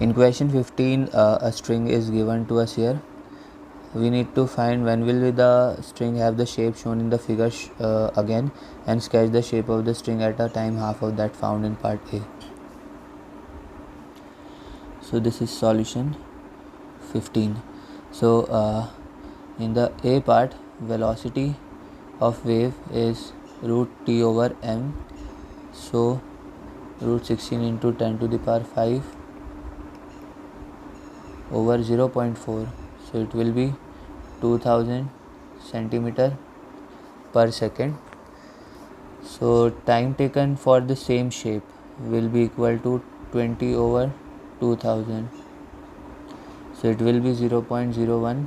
In question 15, a string is given to us here. We need to find when will the string have the shape shown in the figure again, and sketch the shape of the string at a time half of that found in part A. So this is solution 15. So in the A part, velocity of wave is root t over m, so root 16 into 10 to the power 5 over 0.4, so it will be 2000 centimeter per second. So time taken for the same shape will be equal to 20 over 2000, so it will be 0.01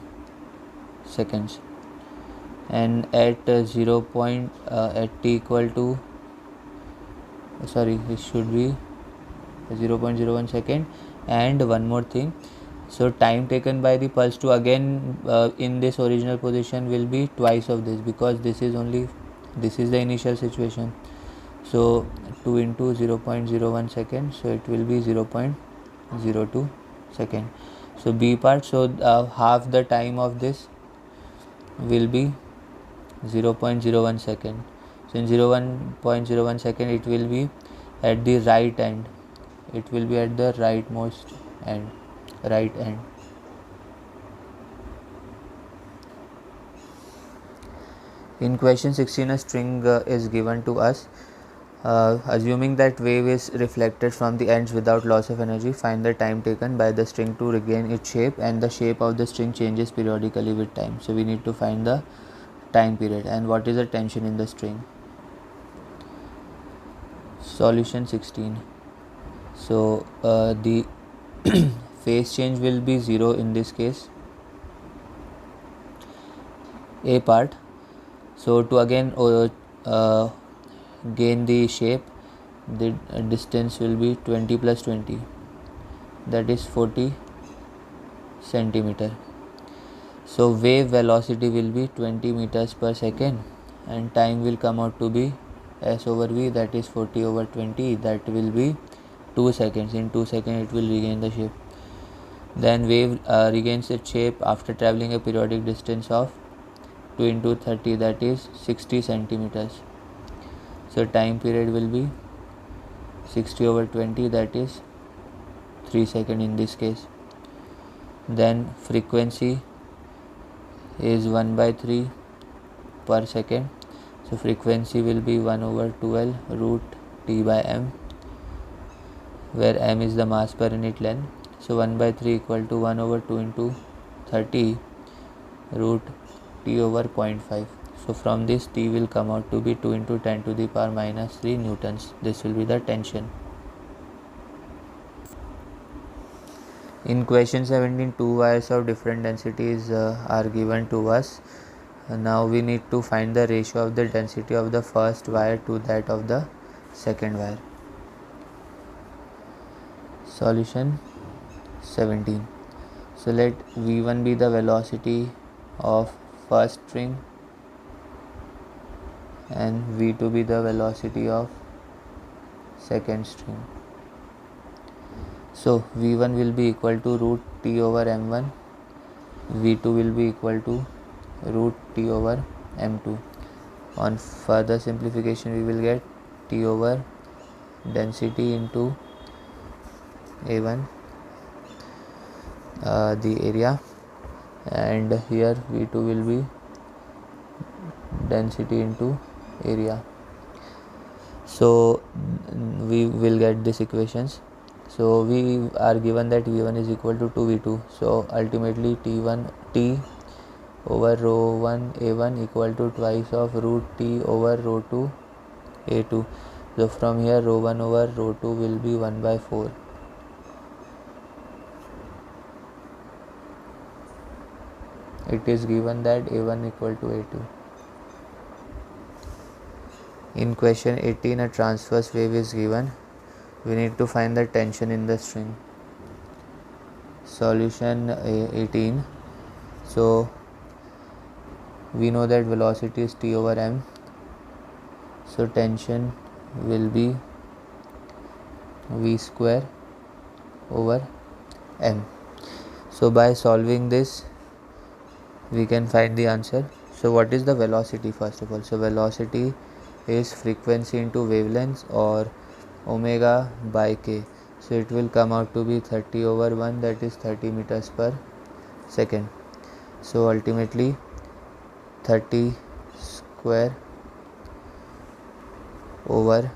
seconds. And at at t equal to, sorry, it should be 0.01 second. And one more thing, so time taken by the pulse to again in this original position will be twice of this, because this is the initial situation. So 2 into 0.01 second, so it will be 0.02 second. So B part, so half the time of this will be 0.01 second. So in 0.01 second it will be at the right end, it will be at the rightmost end, right end. In question 16, a string is given to us. Assuming that wave is reflected from the ends without loss of energy, find the time taken by the string to regain its shape, and the shape of the string changes periodically with time. So we need to find the time period and what is the tension in the string. Solution 16. So the phase change will be 0 in this case. A part, so to again gain the shape, the distance will be 20 plus 20, that is 40 centimeter. So wave velocity will be 20 meters per second, and time will come out to be s over v, that is 40 over 20, that will be 2 seconds. In 2 seconds it will regain the shape. Then wave regains its shape after traveling a periodic distance of 2 into 30, that is 60 centimeters. So time period will be 60 over 20, that is 3 seconds in this case. Then frequency is 1 by 3 per second. So frequency will be 1 over 12 root t by m, where m is the mass per unit length. So 1 by 3 equal to 1 over 2 into 30 root t over 0.5. So from this t will come out to be 2 into 10 to the power minus 3 newtons. This will be the tension. In question 17, two wires of different densities are given to us. Now we need to find the ratio of the density of the first wire to that of the second wire. Solution 17. So let V1 be the velocity of first string and V2 be the velocity of second string. So V1 will be equal to root t over m1, V2 will be equal to root t over m2. On further simplification we will get t over density into A1, the area, and here V2 will be density into area. So we will get these equations. So we are given that V1 is equal to 2V2. So ultimately T over rho 1 A1 equal to twice of root T over rho 2 A2. So from here rho 1 over rho 2 will be 1 by 4. It is given that A1 equal to A2. In question 18, a transverse wave is given. We need to find the tension in the string. Solution 18. So we know that velocity is t over m. So tension will be v square over m. So by solving this we can find the answer. So what is the velocity first of all? So velocity is frequency into wavelength or omega by k. So it will come out to be 30 over 1, that is 30 meters per second. So ultimately 30 square over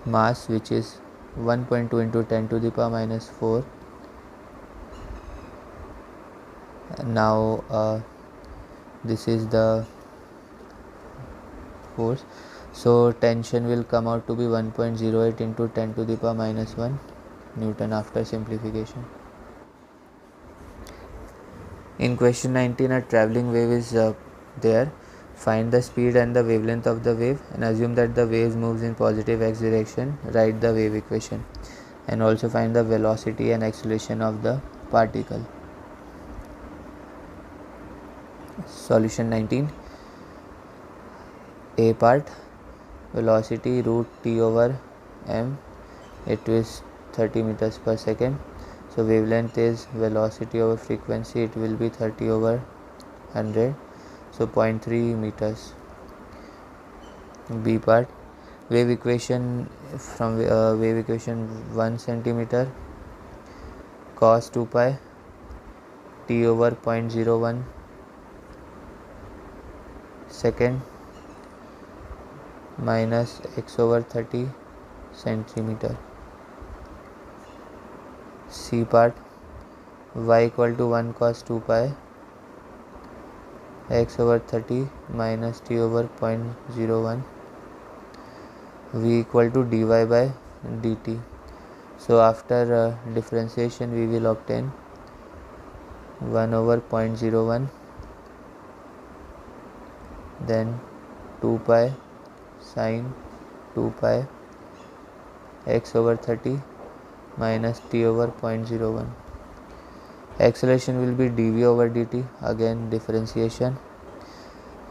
mass, which is 1.2 into 10 to the power minus 4. Now this is the force. So tension will come out to be 1.08 into 10 to the power minus 1 Newton after simplification. In question 19, a travelling wave is there. Find the speed and the wavelength of the wave and assume that the wave moves in positive x direction. Write the wave equation and also find the velocity and acceleration of the particle. Solution 19. A part, velocity root t over m, it is 30 meters per second. So wavelength is velocity over frequency, it will be 30 over 100, so 0.3 meters. B part, wave equation from wave equation 1 centimeter cos 2 pi t over 0.01 second minus x over 30 centimeter. C part, y equal to 1 cos 2 pi x over 30 minus t over 0.01, v equal to dy by dt. So after differentiation we will obtain 1 over 0.01, then 2 pi sine 2 pi x over 30 minus t over 0.01. Acceleration will be dv over dt, again differentiation.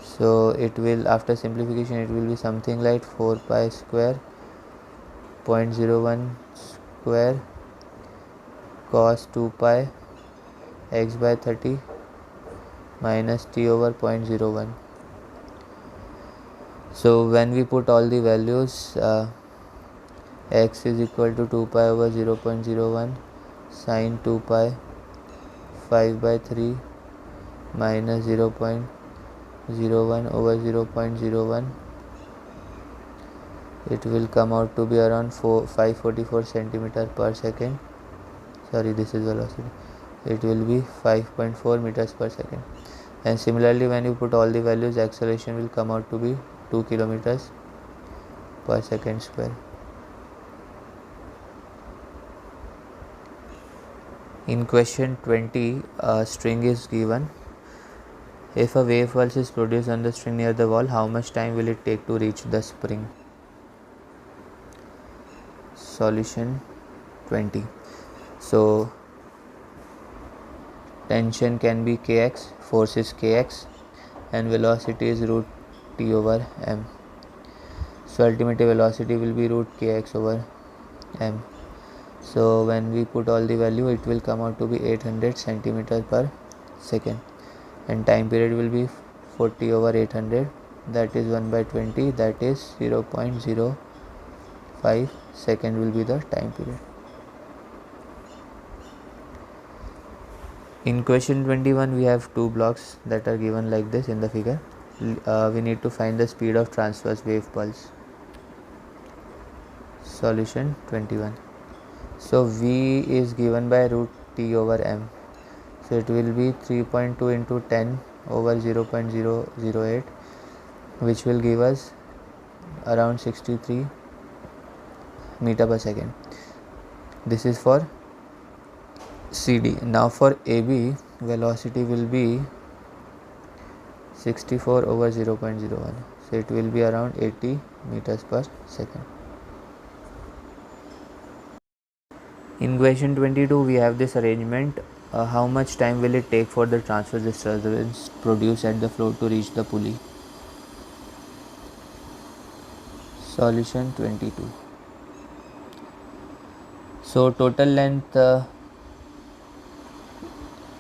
So it will, after simplification, it will be something like 4 pi square 0.01 square cos 2 pi x by 30 minus t over 0.01. So when we put all the values, x is equal to 2 pi over 0.01 sine 2 pi 5 by 3 minus 0.01 over 0.01, it will come out to be around 544 centimeter per second. Sorry, this is velocity. It will be 5.4 meters per second. And similarly, when you put all the values, acceleration will come out to be 2 kilometers per second square. In question 20, a string is given. If a wave pulse is produced on the string near the wall, how much time will it take to reach the spring? Solution 20. So tension can be kx, force is kx, and velocity is root t over m. So ultimate velocity will be root kx over m. So when we put all the value, it will come out to be 800 centimeter per second, and time period will be 40 over 800, that is 1 by 20, that is 0.05 second will be the time period. In question 21, we have two blocks that are given like this in the figure. We need to find the speed of transverse wave pulse. Solution 21. So v is given by root t over m. So it will be 3.2 into 10 over 0.008, which will give us around 63 meter per second. This is for CD. Now for AB, velocity will be 64 over 0.01. So it will be around 80 meters per second. In question 22, we have this arrangement. How much time will it take for the transverse disturbance produced at the floor to reach the pulley? Solution 22. So total length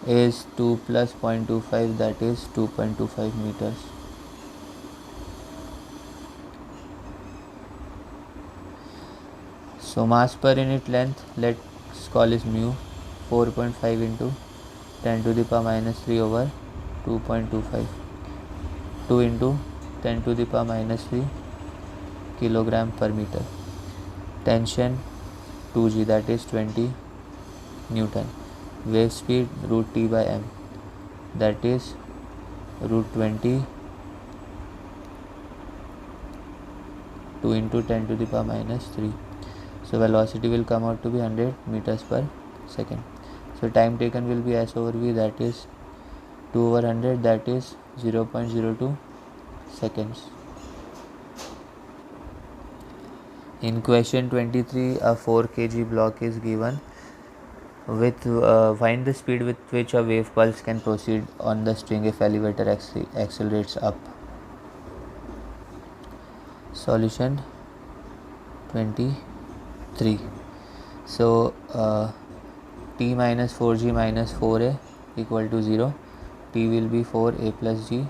is 2 plus 0.25, that is 2.25 meters. So mass per unit length, let's call is mu, 4.5 into 10 to the power minus 3 over 2.25, 2 into 10 to the power minus 3 kilogram per meter. Tension 2g, that is 20 Newton. Wave speed root T by m, that is root 20 2 into 10 to the power minus 3. So velocity will come out to be 100 meters per second. So time taken will be s over v, that is 2 over 100, that is 0.02 seconds. In question 23, a 4 kg block is given with find the speed with which a wave pulse can proceed on the string if elevator accelerates up. Solution 23. So t minus 4g minus 4a equal to 0. T will be 4a plus g.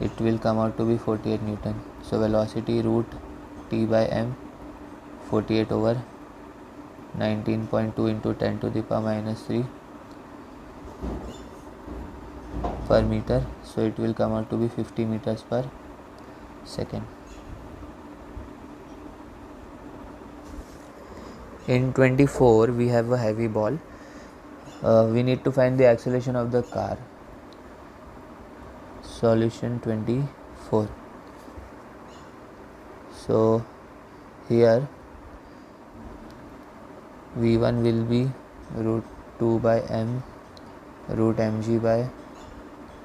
It will come out to be 48 Newton. So velocity root T by m, 48 over 19.2 into 10 to the power minus 3 per meter. So it will come out to be 50 meters per second. In 24, we have a heavy ball. We need to find the acceleration of the car. Solution 24. So here v1 will be root 2 by m root mg by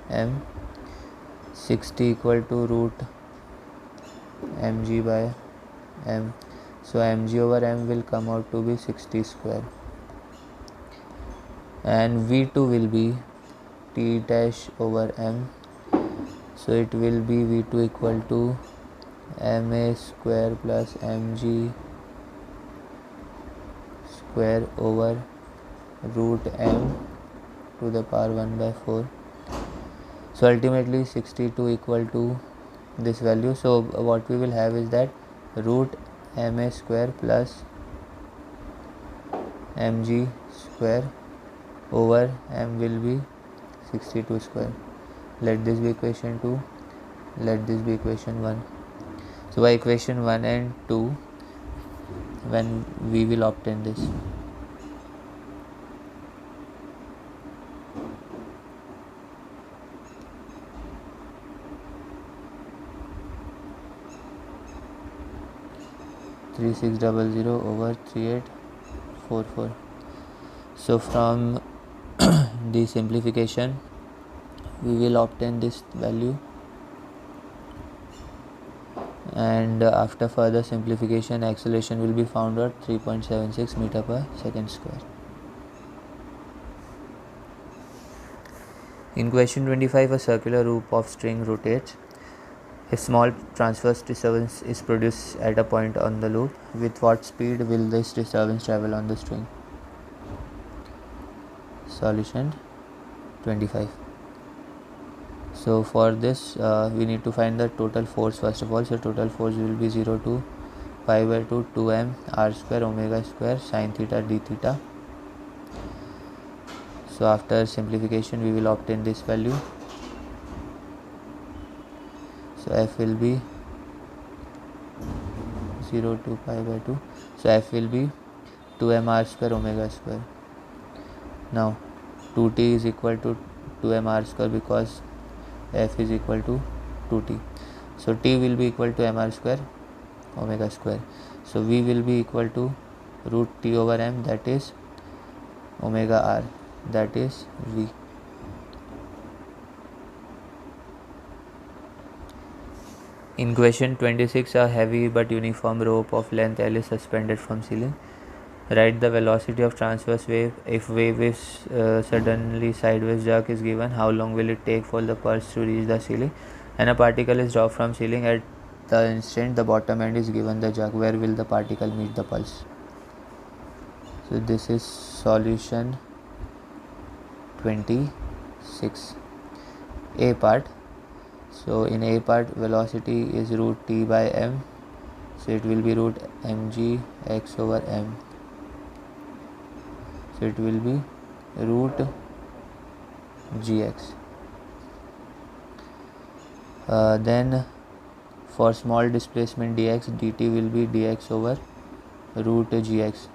m, 60 equal to root mg by m. So mg over m will come out to be 60 square, and v2 will be t dash over m. So it will be v2 equal to ma square plus mg square over root m to the power 1 by 4. So ultimately 62 equal to this value. So what we will have is that root ma square plus mg square over m will be 62 square. Let this be equation 2, let this be equation 1. So by equation 1 and 2, when we will obtain this. (3600) over 3844. So from the simplification we will obtain this value, and after further simplification acceleration will be found at 3.76 meter per second square. In question 25, a circular loop of string rotates. A small transverse disturbance is produced at a point on the loop. With what speed will this disturbance travel on the string? Solution 25. So for this we need to find the total force first of all. So total force will be 0 to pi by 2 2m r square omega square sin theta d theta. So after simplification we will obtain this value. So f will be 0 to pi by 2. So f will be 2m r square omega square. Now 2t is equal to 2m r square because f is equal to 2t. So t will be equal to m r square omega square. So v will be equal to root t over m, that is omega r, that is v. In question 26, a heavy but uniform rope of length L is suspended from ceiling. Write the velocity of transverse wave. If wave is suddenly sideways jerk is given, how long will it take for the pulse to reach the ceiling? And a particle is dropped from ceiling. At the instant the bottom end is given the jerk, where will the particle meet the pulse? So this is solution 26. A part. So in A part, velocity is root t by m. So it will be root mg x over m. So it will be root gx. Then for small displacement dx, dt will be dx over root gx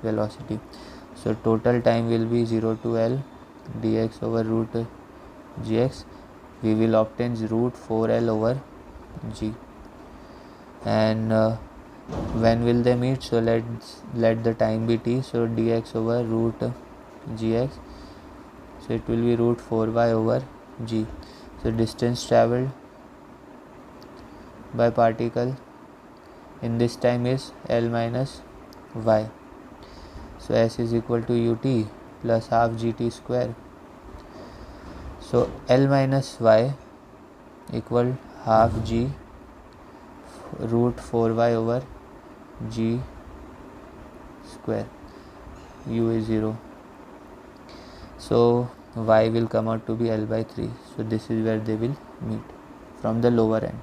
velocity. So total time will be 0 to L dx over root gx. We will obtain root 4L over g. And when will they meet? So let the time be t. So dx over root gx. So it will be root 4y over g. So distance travelled by particle in this time is L minus y. So s is equal to ut plus half gt square. So L minus y equal half g root 4y over g square. U is 0. So y will come out to be L by 3. So this is where they will meet from the lower end.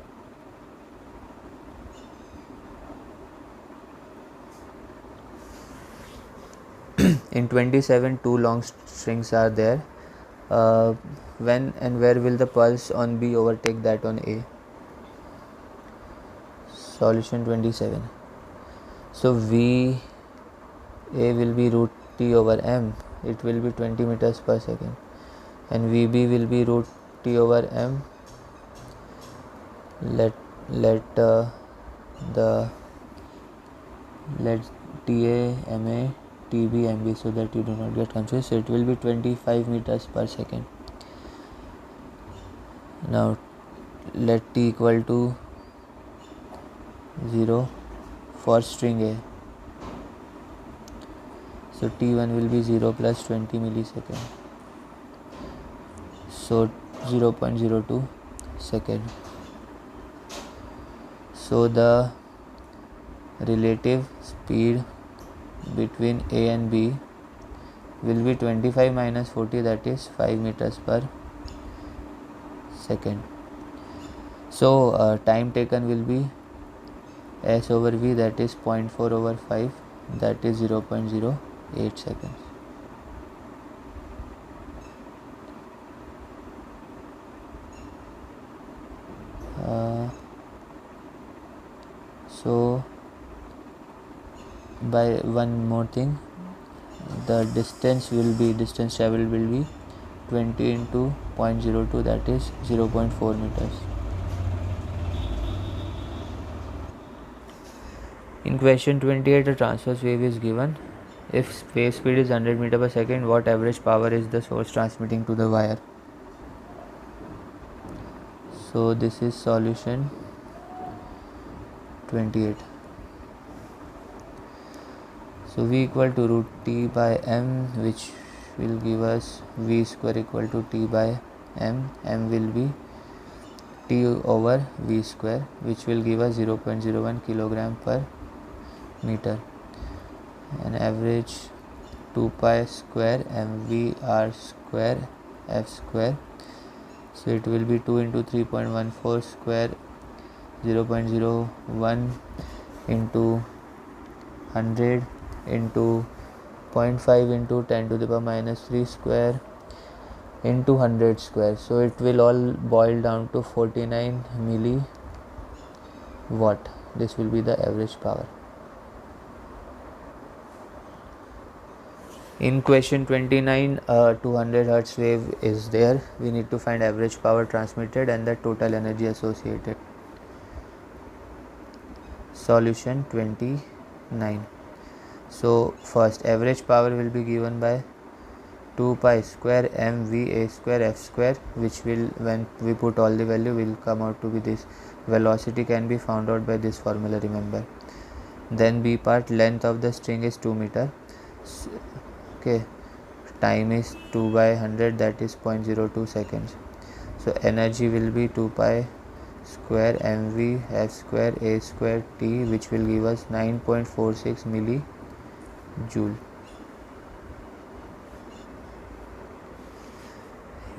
In 27, two long strings are there. When and where will the pulse on B overtake that on A? Solution 27. So V A will be root T over M. It will be 20 meters per second. And VB will be root T over M. Let TA, MA, TB, MB, so that you do not get confused. So it will be 25 meters per second. Now let T equal to 0 for string A. So T1 will be 0 plus 20 millisecond. So 0.02 second. So the relative speed between A and B will be 25 minus 40, that is 5 meters per second. So time taken will be S over V, that is 0.4 over 5, that is 0.08 seconds. So by one more thing, the distance traveled will be 20 into 0.02, that is 0.4 meters. In question 28, a transverse wave is given. If wave speed is 100 meters per second, what average power is the source transmitting to the wire? So this is solution 28. So V equal to root T by M, which will give us V square equal to T by M. M will be T over V square, which will give us 0.01 kilogram per meter. And average 2 pi square mvr square f square. So it will be 2 into 3.14 square, 0.01 into 100 into 0.5 into 10 to the power minus 3 square into 100 square. So it will all boil down to 49 milliwatt. This will be the average power. In question 29, 200 Hz wave is there. We need to find average power transmitted and the total energy associated. Solution 29. So first, average power will be given by 2 pi square mva square f square, which will, when we put all the value, will come out to be this. Velocity can be found out by this formula, remember. Then B part, length of the string is 2 meter. Okay, time is 2 by 100, that is 0.02 seconds. So energy will be 2 pi square mv f square a square t, which will give us 9.46 millijoule.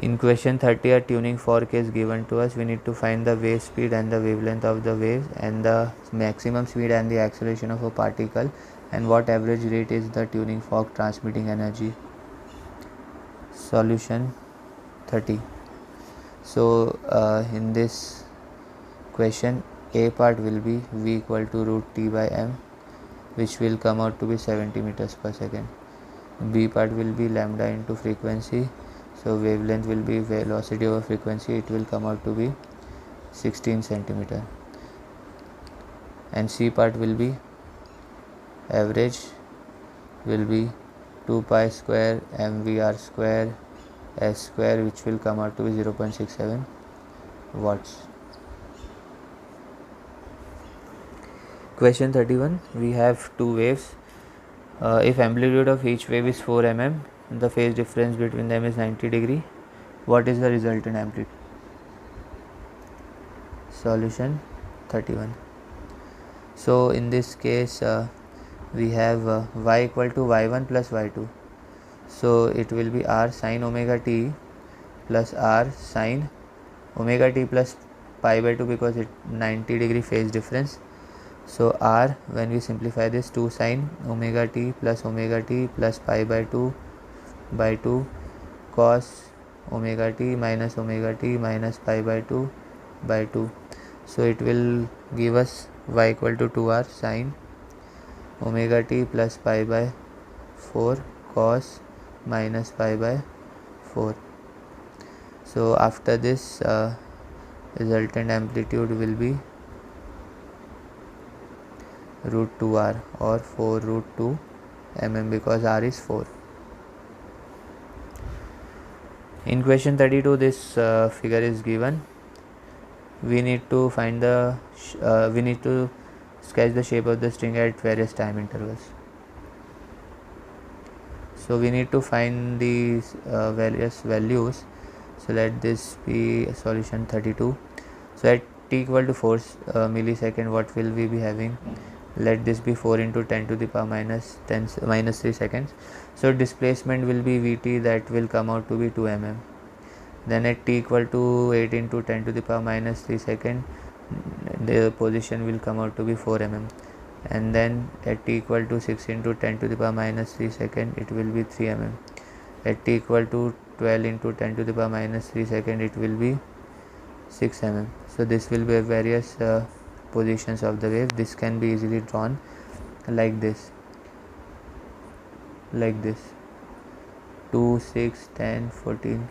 In question 30, a tuning fork is given to us. We need to find the wave speed and the wavelength of the waves and the maximum speed and the acceleration of a particle, and what average rate is the tuning fork transmitting energy. Solution 30. So in this question, A part will be V equal to root T by M, which will come out to be 70 meters per second. B part will be lambda into frequency, so wavelength will be velocity over frequency, it will come out to be 16 centimeter. And C part will be average, will be 2 pi square mvr square s square, which will come out to be 0.67 watts. Question 31, we have two waves. If amplitude of each wave is 4 mm, the phase difference between them is 90 degree, what is the resultant amplitude? Solution 31. So in this case we have y equal to y1 plus y2, so it will be r sin omega t plus r sin omega t plus pi by 2, because it 90 degree phase difference. So r, when we simplify this, 2 sin omega t plus pi by 2 cos omega t minus pi by 2 by 2. So it will give us y equal to 2r sin omega t plus pi by 4 cos minus pi by 4. So after this resultant amplitude will be root 2r or 4 root 2 mm, because r is 4. In question 32, this figure is given. We need to find the we need to sketch the shape of the string at various time intervals. So we need to find these various values. So let this be solution 32. So at t equal to 4 millisecond, what will we be having? Let this be 4 into 10 to the power minus 3 seconds. So displacement will be Vt, that will come out to be 2 mm. Then at t equal to 8 into 10 to the power minus 3 second, the position will come out to be 4 mm. And then at t equal to 6 into 10 to the power minus 3 second, it will be 3 mm. At t equal to 12 into 10 to the power minus 3 second, it will be 6 mm. So this will be various positions of the wave. This can be easily drawn like this 2, 6, 10, 14,